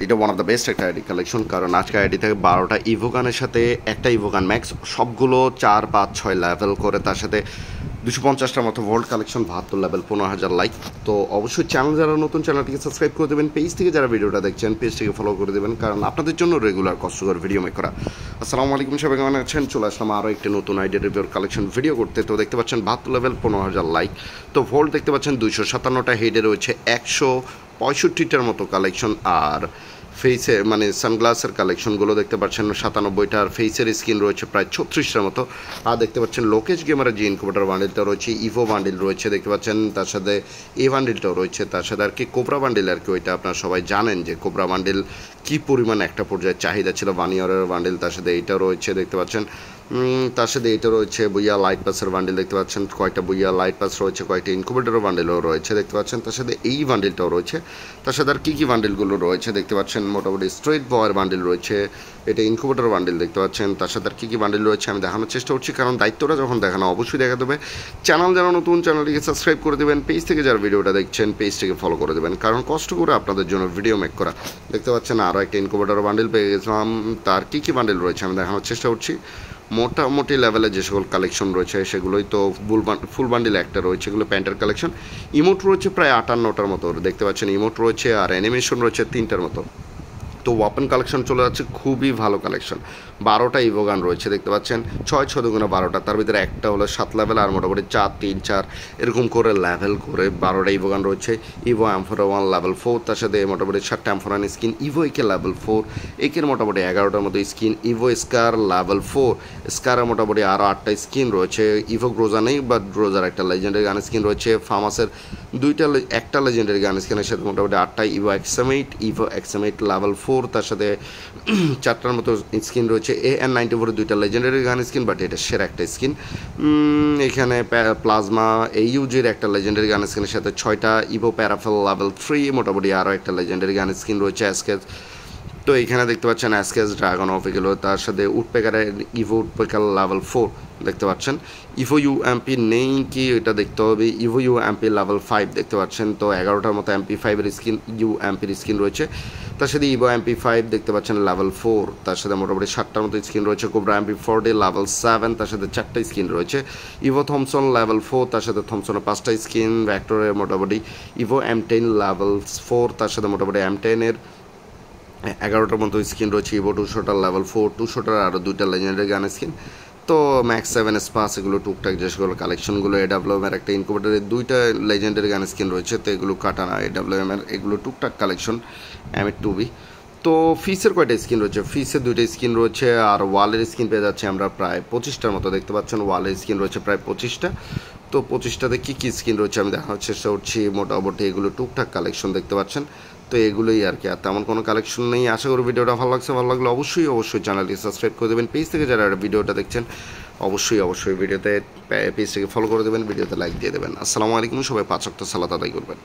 এটা one of the best একটা ID collection, কারণ আজকে আইডি থেকে 12টা ইভোগানের সাথে একটা ইভোগান ম্যাক্স, সবগুলো 4, 5, 6 লেভেল করে, তার সাথে 250টার মতো ভোল্ট কালেকশন, 72 লেভেল, 15,000 লাইক। তো অবশ্যই চ্যানেল যারা নতুন, চ্যানেলটিকে সাবস্ক্রাইব করে দেবেন। পেজ থেকে যারা ভিডিওটা দেখছেন পেজটিকে ফলো করে দেবেন, কারণ আপনাদের জন্য রেগুলার কষ্টকর ভিডিও মেক করা। আসসালামু আলাইকুম, সবাই কেমন আছেন? চলে আসলাম আরও একটি নতুন আইডি রিভিউর কালেকশন ভিডিও করতে। তো দেখতে পাচ্ছেন 72 লেভেল, 15,000 লাইক। তো ভোল্ট দেখতে পাচ্ছেন 257টা, হেডে রয়েছে 165টার মতো কালেকশন, আর ফেসে মানে সানগ্লাসের কালেকশনগুলো দেখতে পাচ্ছেন 97টার, ফেসের স্কিন রয়েছে প্রায় 36টার মতো। আর দেখতে পাচ্ছেন লোকেশ গেমারের যে ইনকুবেটর বান্ডিলটা রয়েছে, ইভো বান্ডিল রয়েছে দেখতে পাচ্ছেন, তার সাথে এ বান্ডিলটাও রয়েছে, তার সাথে আর কি কোবরা বান্ডিল আর কি, ওইটা আপনারা সবাই জানেন যে কোবরা বান্ডিল কী পরিমাণ একটা পর্যায়ে চাহিদা ছিল, 1 ইয়ারের বান্ডিল। তার সাথে এইটাও রয়েছে দেখতে পাচ্ছেন, তার সাথে এইটা রয়েছে বুইয়া লাইট পাসের বান্ডিল দেখতে পাচ্ছেন, কয়েকটা বুইয়া লাইট পাস রয়েছে, কয়েকটা ইনকুবেটরের বান্ডিলও রয়েছে দেখতে পাচ্ছেন, তার সাথে এই বান্ডিলটাও রয়েছে। তার সাথে আর কী কী বান্ডিলগুলো রয়েছে দেখতে পাচ্ছেন, মোটামুটি স্ট্রেট বয়ের বান্ডিল রয়েছে, এটা ইনকুবেটর বান্ডিল দেখতে পাচ্ছেন, তার সাথে আর কী কী বান্ডিল রয়েছে আমি দেখানোর চেষ্টা করছি, কারণ দায়িত্বটা যখন দেখানো অবশ্যই দেখা দেবে। চ্যানেল যারা নতুন, চ্যানেলটিকে সাবস্ক্রাইব করে দেবেন। পেজ থেকে যারা ভিডিওটা দেখছেন পেজটিকে ফলো করে দেবেন, কারণ কষ্ট করে আপনাদের জন্য ভিডিও মেক করা। দেখতে পাচ্ছেন আরও একটা ইনকুবেটর বান্ডিল পেয়ে গেছিলাম, তার কী কী বান্ডিল রয়েছে আমি দেখানোর চেষ্টা করছি। মোটামুটি লেভেলে যে সকল কালেকশন রয়েছে সেগুলোই তো ফুল বান্ডিল একটা রয়েছে, এগুলো প্যান্টের কালেকশন। ইমোট রয়েছে প্রায় 58টার মতো দেখতে পাচ্ছেন, ইমোট রয়েছে, আর অ্যানিমেশন রয়েছে 3টার মতো। তো ওয়াপেন কালেকশন চলে যাচ্ছে খুবই ভালো কালেকশন, 12টা ইভোগান রয়েছে দেখতে পাচ্ছেন, 6 দুগুণে 12টা, তার ভিতরে একটা হলো 7 লেভেল, আর মোটামুটি 4, 3, 4 এরকম করে লেভেল করে 12টা ইভোগান রয়েছে। ইভো অ্যামফোরা 1 লেভেল 4, তার সাথে মোটামুটি 7টা অ্যামফোরান স্কিন, ইভো একে লেভেল 4, একের মোটামুটি 11টার মতো স্কিন, ইভো স্কার লেভেল 4, স্কারের মোটামুটি আরও 8টা স্কিন রয়েছে। ইভো গ্রোজা নেই, বাট গ্রোজার একটা লেজেন্ডারি গান স্কিন রয়েছে। ফার্মাসের একটা লেজেন্ডারি গান স্কিনের সাথে মোটামুটি 8টা ইভো এক্সামেট লেভেল 4, তার সাথে 4টার মতো স্কিন রয়েছে। AN94 2টা লেজেন্ডারি গান স্কিন, বাট এটা সেরা একটা স্কিন। এখানে প্লাজমা AUGর একটা লেজেন্ডারি গান স্কিনের সাথে 6টা ইভো প্যারাফেল লেভেল 3, মোটামুটি আরও একটা লেজেন্ডারি গান স্কিন রয়েছে অ্যাসকেজ। তো এখানে দেখতে পাচ্ছেন অ্যাসকেজ ড্রাগন অফ এগুলো, তার সাথে উডপেকারের ইভো উডপেকার লেভেল 4 দেখতে পাচ্ছেন। ইভো UMP নেই কি এটা দেখতে হবে, ইভো UMP লেভেল 5 দেখতে পাচ্ছেন। তো 11টার মতো MP5-এর স্কিন, UMPর স্কিন রয়েছে, তার সাথে ইভো MP5 দেখতে পাচ্ছেন লেভেল 4, তার সাথে মোটামুটি 7টার মতো স্কিন রয়েছে। কোবরা MP40 লেভেল 7, তার সাথে 4টা স্কিন রয়েছে। ইভো থমসন লেভেল 4, তার সাথে থমসনের 5টা স্কিন। ভ্যাক্টরের মোটামুটি ইভো M10 লেভেল 4, তার সাথে মোটামুটি M10-এর 11টার মতো স্কিন রয়েছে। ইভো 200টার লেভেল 4, 200টার আরও 2টা লেজেন্ডারি গান স্কিন। তো ম্যাক্স 7 স্পাস এগুলো টুকটাক যে সকল কালেকশনগুলো, AWM-এর একটা ইনকুবেটরের 2টা লেজেন্ডারি গান স্কিন রয়েছে, তো এগুলো কাটানা AWM-এর এগুলো টুকটাক কালেকশন M2B। তো ফিসের কয়টা স্কিন রয়েছে, ফিসের 2টা স্কিন রয়েছে, আর ওয়ালের স্কিন পেয়ে যাচ্ছে আমরা প্রায় 25টার মতো দেখতে পাচ্ছেন, ওয়ালের স্কিন রয়েছে প্রায় 25টা। তো 25টাতে কী কী স্কিন রয়েছে আমি দেখানোর চেষ্টা করছি। মোটামুটি এগুলো টুকটাক কালেকশন দেখতে পাচ্ছেন। তো এগুলোই আর কি, আর তেমন কোনো কালেকশন নেই। আশা করি ভিডিওটা ভালো লাগছে, ভালো লাগলে অবশ্যই চ্যানেলটি সাবস্ক্রাইব করে দেবেন। পেজ থেকে যারা ভিডিওটা দেখছেন অবশ্যই ভিডিওতে পেজটাকে ফলো করে দেবেন, ভিডিওতে লাইক দিয়ে দেবেন। আসসালামু আলাইকুম, সবাই 5 ওয়াক্ত সালাত আদায় করবেন।